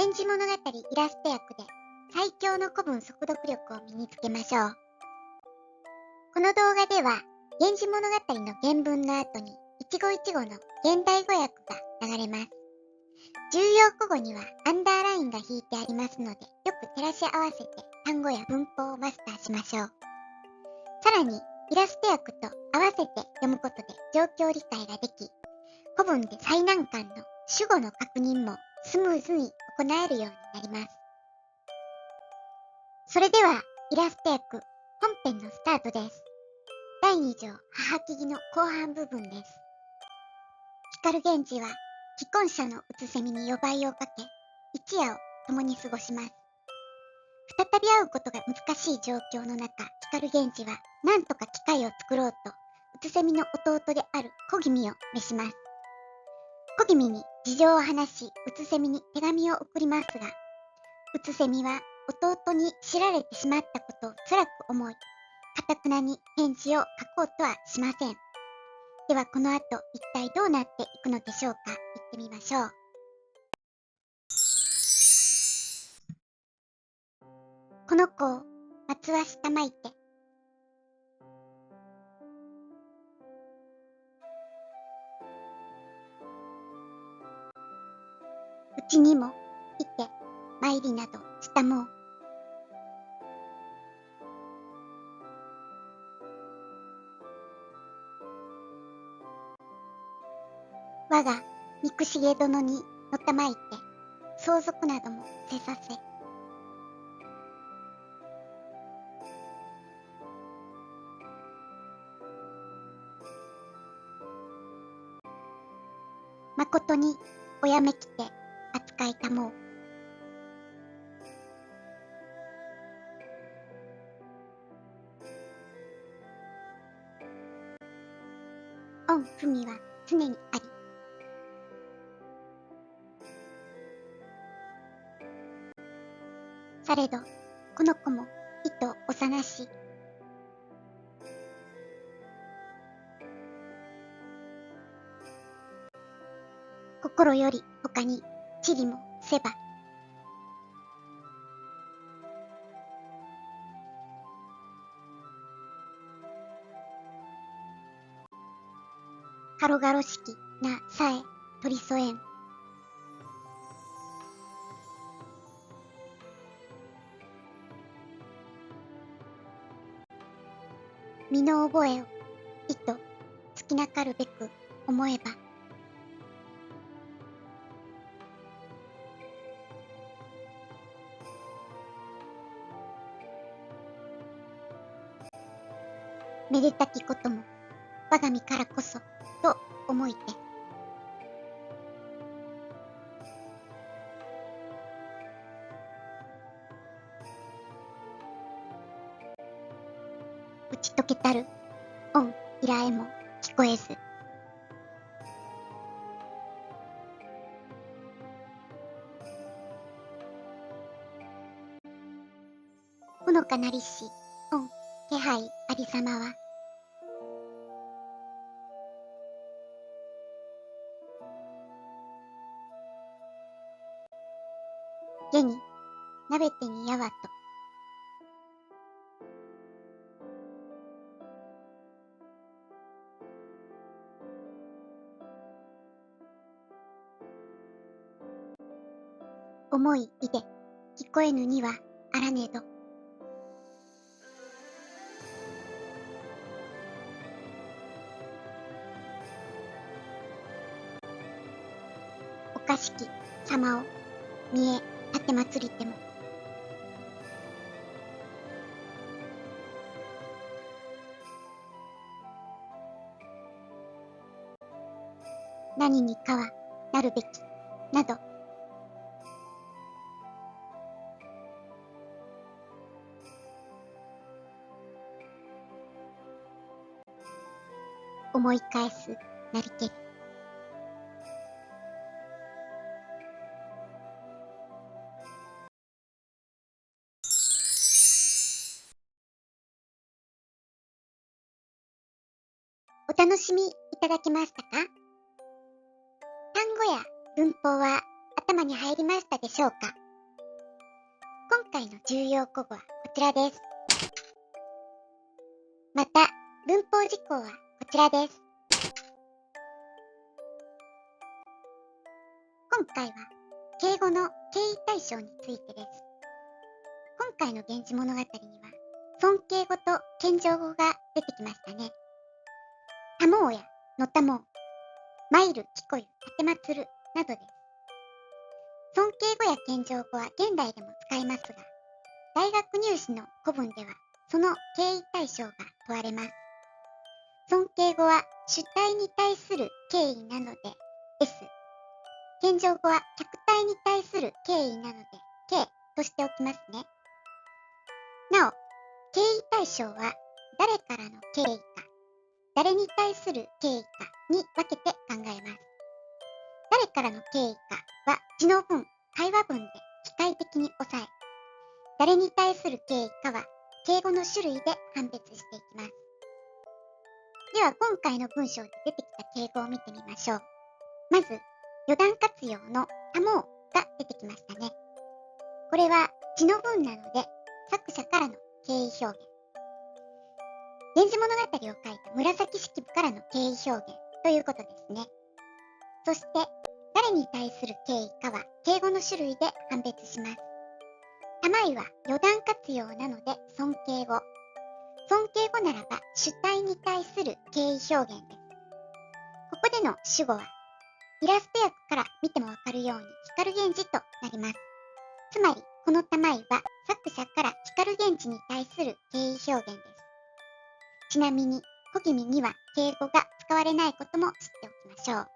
源氏物語イラスト役で最強の古文速読力を身につけましょう。この動画では、源氏物語の原文の後に一語一語の現代語訳が流れます。重要古語にはアンダーラインが引いてありますので、よく照らし合わせて単語や文法をマスターしましょう。さらに、イラスト訳と合わせて読むことで状況理解ができ、古文で最難関の主語の確認もスムーズに行えるようになります。それでは、イラスト訳本編のスタートです。第2条母木木の後半部分です。光源氏は既婚者のうつせみに夜ばいをかけ、一夜を共に過ごします。再び会うことが難しい状況の中、光源氏は何とか機会を作ろうと、うつせみの弟である小君を召します。小君に事情を話し、うつせみに手紙を送りますが、うつせみは弟に知られてしまったことを辛く思い、堅くなに返事を書こうとはしません。ではこの後一体どうなっていくのでしょうか。行ってみましょう。この子を松は下まいて、うちにもいて参りなどしたもう。我が憎重殿にのたまいて、相続などもせさせ。まことにおやめきて扱いたもう。御文は常にあり。されど、この子も意図幼し。心より他に地理もせば。軽々しきなさえ取り添えん。身の覚えを意図尽きなかるべく思えば。めでたきことも我が身からこそと思いて。打ち解けたる御依頼も聞こえず。ほのかなりし御気配ありさまは。下に鍋手にやわと。思いいで聞こえぬにはあらねど。おかしき様を見え立てまつりても。何にかはなるべきなど。思い返すなりけり。お楽しみいただけましたか？単語や文法は頭に入りましたでしょうか？今回の重要古語はこちらです。また、文法事項はこちらです。今回は、敬語の敬意対象についてです。今回の源氏物語には、尊敬語と謙譲語が出てきましたね。たもうや、のたもう、参る、きこゆ、たてまつる、などです。尊敬語や謙譲語は現代でも使えますが、大学入試の古文では、その敬意対象が問われます。尊敬語は主体に対する敬意なので S。謙譲語は客体に対する敬意なので K としておきますね。なお、敬意対象は誰からの敬意か、誰に対する敬意かに分けて考えます。誰からの敬意かは字の文、会話文で機械的に抑え、誰に対する敬意かは敬語の種類で判別していきます。では今回の文章で出てきた敬語を見てみましょう。まず、余談活用のたもうが出てきましたね。これは字の文なので作者からの敬意表現。源氏物語を書いた紫式部からの敬意表現ということですね。そして、誰に対する敬意かは敬語の種類で判別します。玉井は余談活用なので尊敬語。尊敬語ならば主体に対する敬意表現です。ここでの主語は、イラスト訳から見てもわかるように光源氏となります。つまり、この玉井は作者から光源氏に対する敬意表現です。ちなみに、古気味には敬語が使われないことも知っておきましょう。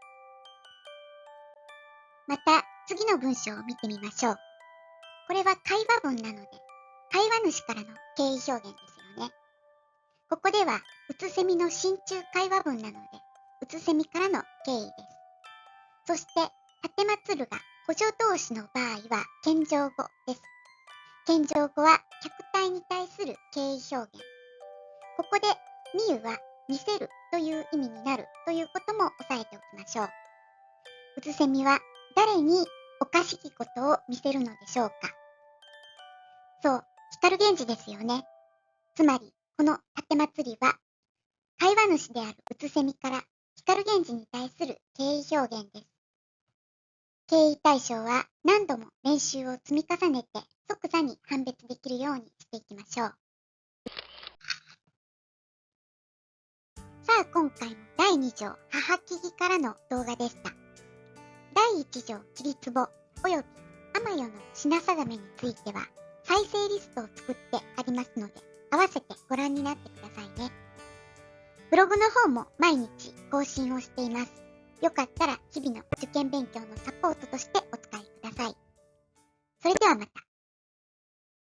また、次の文章を見てみましょう。これは会話文なので、会話主からの敬意表現ですよね。ここでは、うつせみの真鍮会話文なので、うつせみからの敬意です。そして、たてまつるが補助動詞の場合は、謙譲語です。謙譲語は客体に対する敬意表現。ここで、見るは見せるという意味になるということも押さえておきましょう。うつせみは誰におかしきことを見せるのでしょうか？そう、光源氏ですよね。つまり、このたてまつりは、会話主であるうつせみから光源氏に対する敬意表現です。敬意対象は何度も練習を積み重ねて即座に判別できるようにしていきましょう。さあ、今回も第2条母木木からの動画でした。第1条起立簿および天代の品定めについては再生リストを作ってありますので、合わせてご覧になってくださいね。ブログの方も毎日更新をしています。よかったら日々の受験勉強のサポートとして